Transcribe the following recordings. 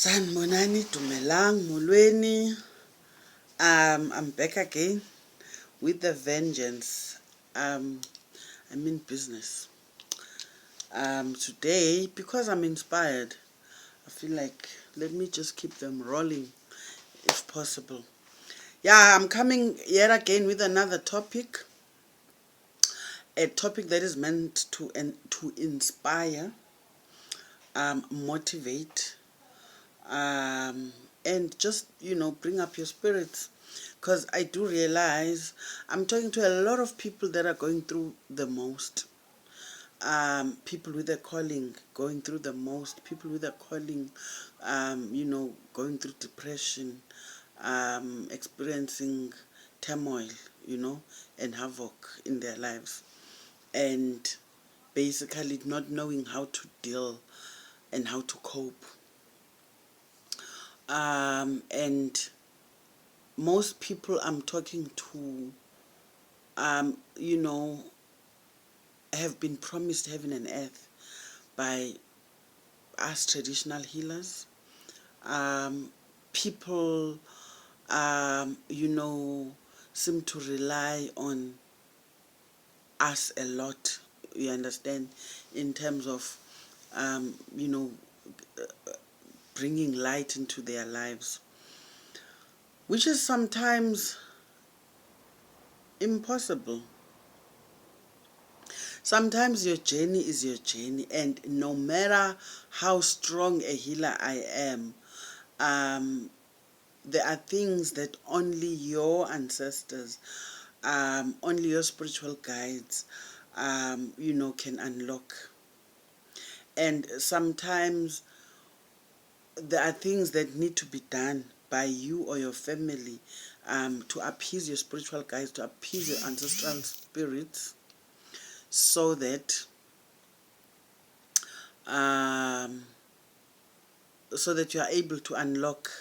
Sanibonani, dumelang, molweni. I'm back again with a vengeance. I'm in business. Today, because I'm inspired, I feel like let me just keep them rolling if possible. Yeah, I'm coming yet again with another topic. A topic that is meant to inspire, motivate, and just bring up your spirits, because I do realize I'm talking to a lot of people that are going through the most. People with a calling going through the most, people with a calling going through depression, experiencing turmoil, and havoc in their lives, and basically not knowing how to deal and how to cope. And most people I'm talking to, you know, have been promised heaven and earth by us traditional healers. People, seem to rely on us a lot, you understand, in terms of, bringing light into their lives, which is sometimes impossible. Sometimes your journey is your journey, and no matter how strong a healer I am, there are things that only your ancestors, only your spiritual guides, can unlock. And sometimes there are things that need to be done by you or your family, to appease your spiritual guides, to appease your ancestral spirits, so that um, you are able to unlock,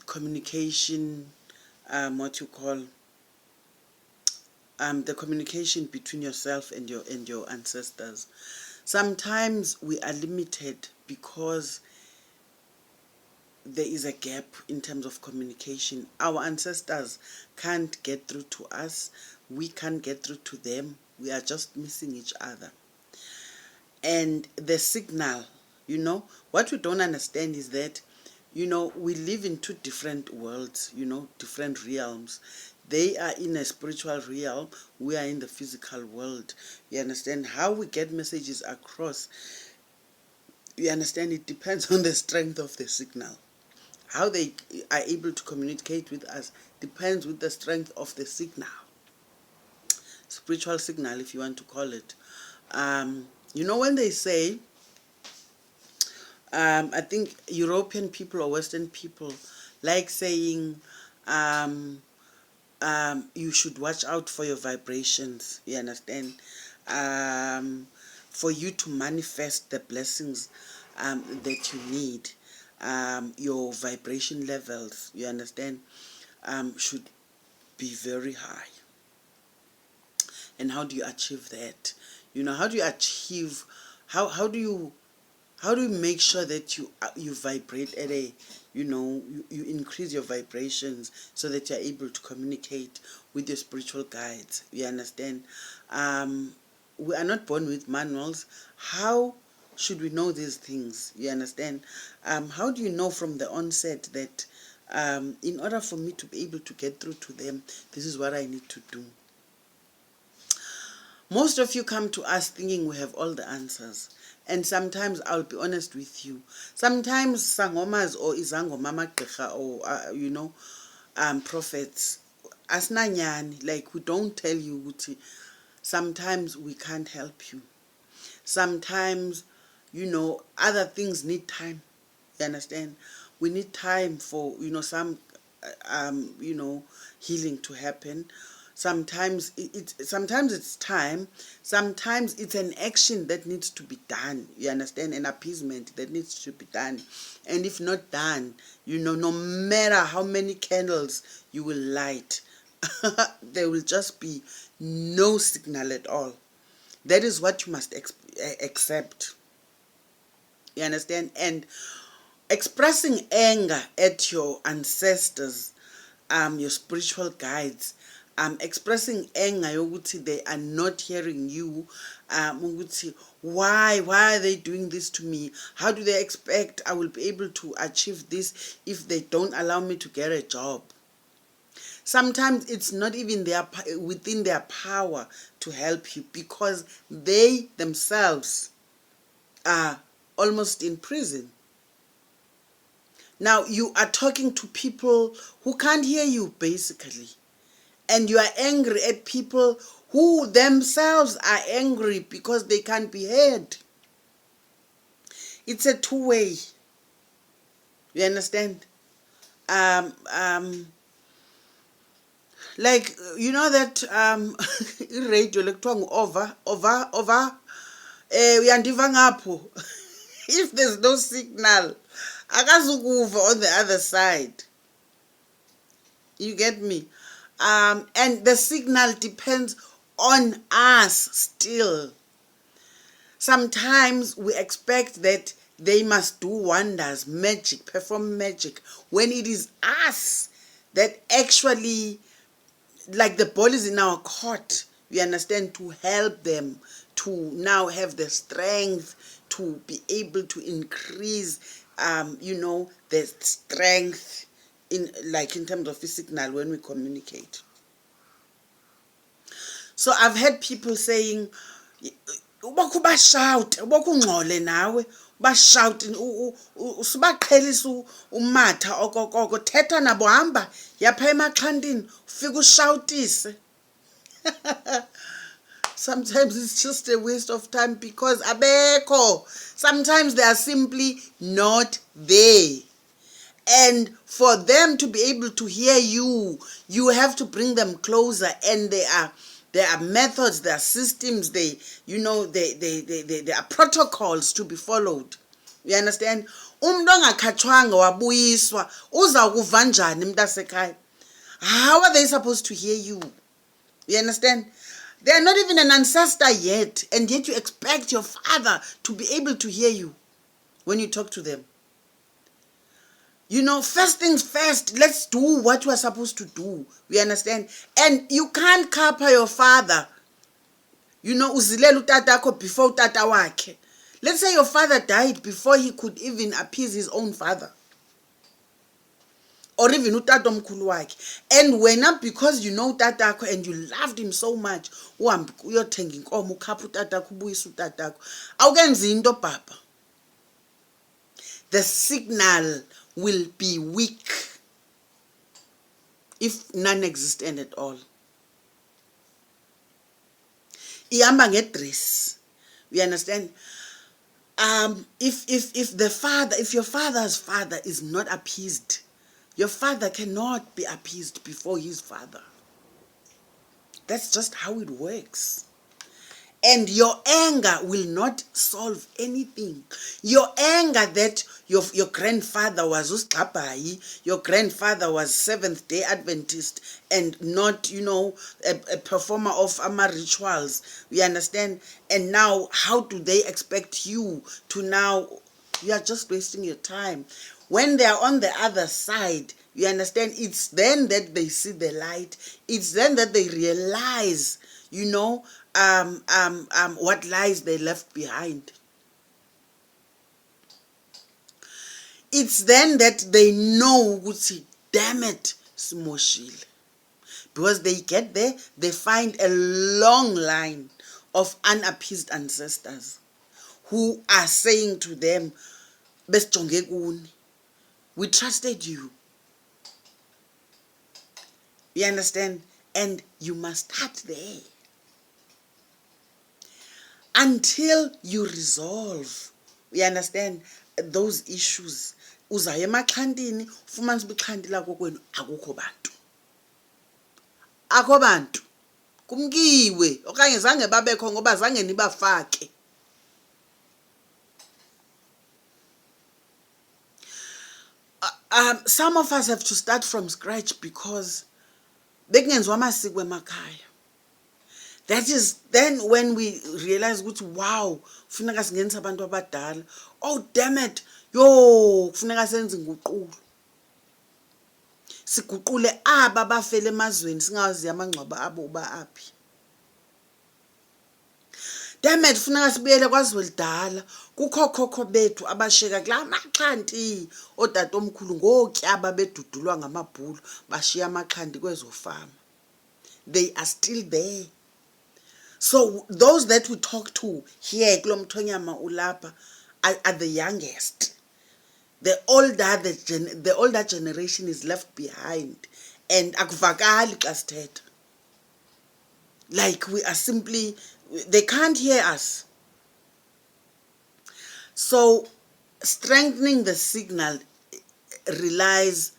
communication, what you call, the communication between yourself and your ancestors. Sometimes we are limited because there is a gap in terms of communication. Our ancestors can't get through to us. We can't get through to them. We are just missing each other. And the signal, what we don't understand is that, we live in two different worlds, different realms. They are in a spiritual realm. We are in the physical world. You understand how we get messages across? You understand it depends on the strength of the signal. How they are able to communicate with us depends with the strength of the signal. Spiritual signal, if you want to call it. When they say, I think European people or Western people like saying, you should watch out for your vibrations, you understand? For you to manifest the blessings that you need, your vibration levels, you understand, should be very high. And how do you achieve that? How do you achieve, how do you make sure that you vibrate at a, you increase your vibrations so that you're able to communicate with your spiritual guides? You understand? We are not born with manuals. How should we know these things? You understand? How do you know from the onset that, in order for me to be able to get through to them, this is what I need to do? Most of you come to us thinking we have all the answers. And sometimes, I'll be honest with you, sometimes sangomas or izangomama gqirha or, prophets, asinanyani, like we don't tell you ukuthi sometimes we can't help you. Sometimes, other things need time. You understand? We need time for, some, healing to happen. Sometimes sometimes it's time. Sometimes it's an action that needs to be done. You understand? An appeasement that needs to be done. And if not done, no matter how many candles you will light, there will just be no signal at all. That is what you must accept. You understand? And expressing anger at your ancestors, your spiritual guides, expressing anger yokuthi they are not hearing you, ukuthi why are they doing this to me? How do they expect I will be able to achieve this if they don't allow me to get a job? Sometimes it's not even within their power to help you because they themselves are almost in prison. Now you are talking to people who can't hear you basically, and you are angry at people who themselves are angry because they can't be heard. It's a two-way. You understand? Like, you know that radio over uyandiva ngapho. If there's no signal, akazukuva on the other side. You get me? And the signal depends on us still. Sometimes we expect that they must do wonders, magic, perform magic, when it is us that actually, like the ball is in our court, we understand, to help them to now have the strength to be able to increase, the strength in terms of physical when we communicate. So I've had people saying, ubakho bashout, ubakho ungxole nawe, bashout, usubaqhelisa umatha okokoko, thetha nabo, hamba yapha emaxhantini ufika ushoutise. Sometimes it's just a waste of time because abekho. Sometimes they are simply not there. And for them to be able to hear you, you have to bring them closer. And there are methods, there are systems, there are protocols to be followed. You understand? Umuntu ongakhatshwanga wabuyiswa uza kuva njani mntasekhaya? How are they supposed to hear you? You understand? They are not even an ancestor yet, and yet you expect your father to be able to hear you when you talk to them. First things first, let's do what we are supposed to do. We understand? And you can't kappa your father. Uzilela utatakho before utata wakhe. Let's say your father died before he could even appease his own father. Or even utatomkhulu wakhe. And wena, because you know tatakho and you loved him so much, uyothenga inkomo ukhapha utatakho ubuyisa utatakho. Awukenzi into baba. The signal will be weak, if non-existent at all. Ihamba ngedress. We understand? If your father's father is not appeased, your father cannot be appeased before his father. That's just how it works. And your anger will not solve anything. Your anger that your grandfather was uSigxabhayi, your grandfather was Seventh-day Adventist and not, a performer of rituals. We understand? And now, how do they expect you to now? You are just wasting your time. When they are on the other side, you understand? It's then that they see the light. It's then that they realize, what lies they left behind. It's then that they know, damn it, simoshile. Because they get there, they find a long line of unappeased ancestors who are saying to them, "Besijonge kuni, we trusted you." You understand? And you must start there. Until you resolve, you understand, those issues. Uzaya emaxhantini ufumanise uba ixhanti lakho kwenu akukho bantu. Akho bantu. Kumkiwe okanye zange babekho ngoba zange nibafake. Some of us have to start from scratch because bekungenziwa amasiko emakhaya. That is then when we realize ukuthi wow kufuneka singenisa abantu abadala. Oh damn it, yo kufuneka senze inguqulo, siguqule aba bafele emazweni singazi amangcwaba abo uba aphi. Damn it, kufuneka sibuyele kwaZwelidala kukho khokho bethu abasheka kula maxhanti odatomkhulu ngotyaba bedudulwa ngamabhulu bashiya amaxhanti kwezofama. They are still there. So those that we talk to here kulomthonyama ulapha are the youngest. The older generation is left behind, and akuvakali xa sithetha. Like we are simply, they can't hear us. So strengthening the signal lies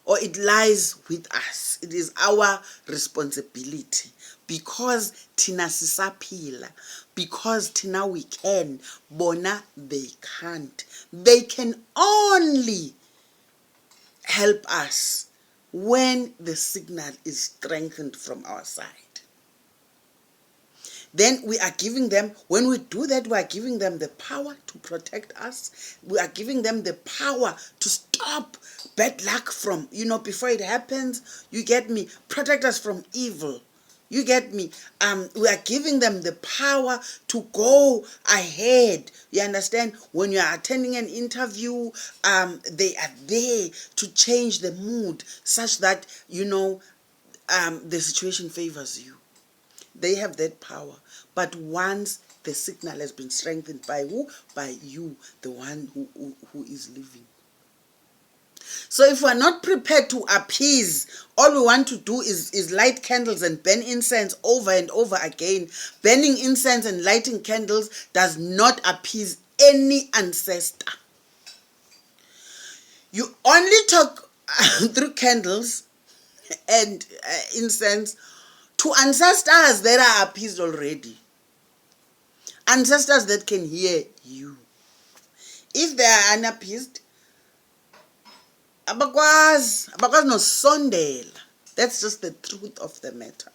with us. It is our responsibility, because tina sisaphila, because tina we can, bona they can't. They can only help us when the signal is strengthened from our side. Then we are giving them, when we do that, we are giving them the power to protect us. We are giving them the power to stop bad luck from, before it happens, you get me, protect us from evil. You get me? We are giving them the power to go ahead. You understand? When you are attending an interview, they are there to change the mood such that, the situation favors you. They have that power. But once the signal has been strengthened by who? By you, the one who is living. So if we're not prepared to appease, all we want to do is light candles and burn incense over and over again. Burning incense and lighting candles does not appease any ancestor. You only talk through candles and incense to ancestors that are appeased already. Ancestors that can hear you. If they are unappeased, abakwazi nosondela. That's just the truth of the matter.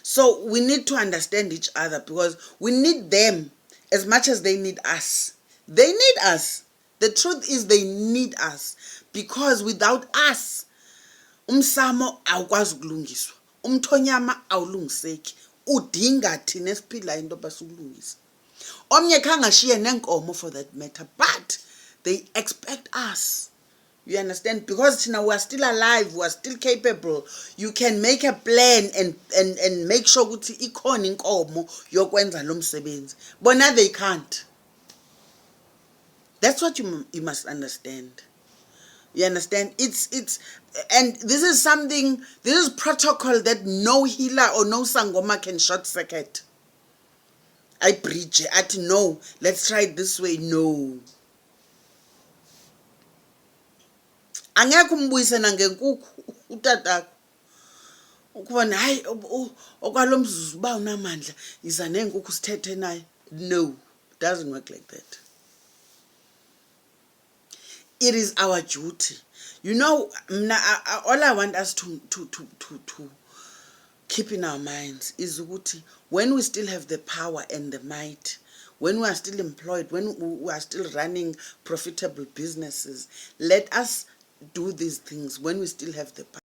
So we need to understand each other, because we need them as much as they need us. They need us. The truth is they need us, because without us, umsamo awukwazi ukulungiswa, umthonyama awulungiseki, udinga thina esiphila into basukulungisa. Omnye khangashiye nenkomo for that matter, but they expect us. You understand? Because now we are still alive, we are still capable. You can make a plan and make sure ukuthi ikhona inkomo yokwenza lo msebenzi. Bona they can't. That's what you must understand. You understand? And this is something, this is protocol that no healer or no sangoma can short circuit. I preach at no, let's try it this way. No. Angeke umbuyise nangenkukhu utatakho ukubona hayi okwalomzuzu ba unamandla iza nenkukhu sithethe naye. No, it doesn't work like that. It is our duty. All I want us to keep in our minds is ukuthi when we still have the power and the might, when we are still employed, when we are still running profitable businesses, let us do these things when we still have the power.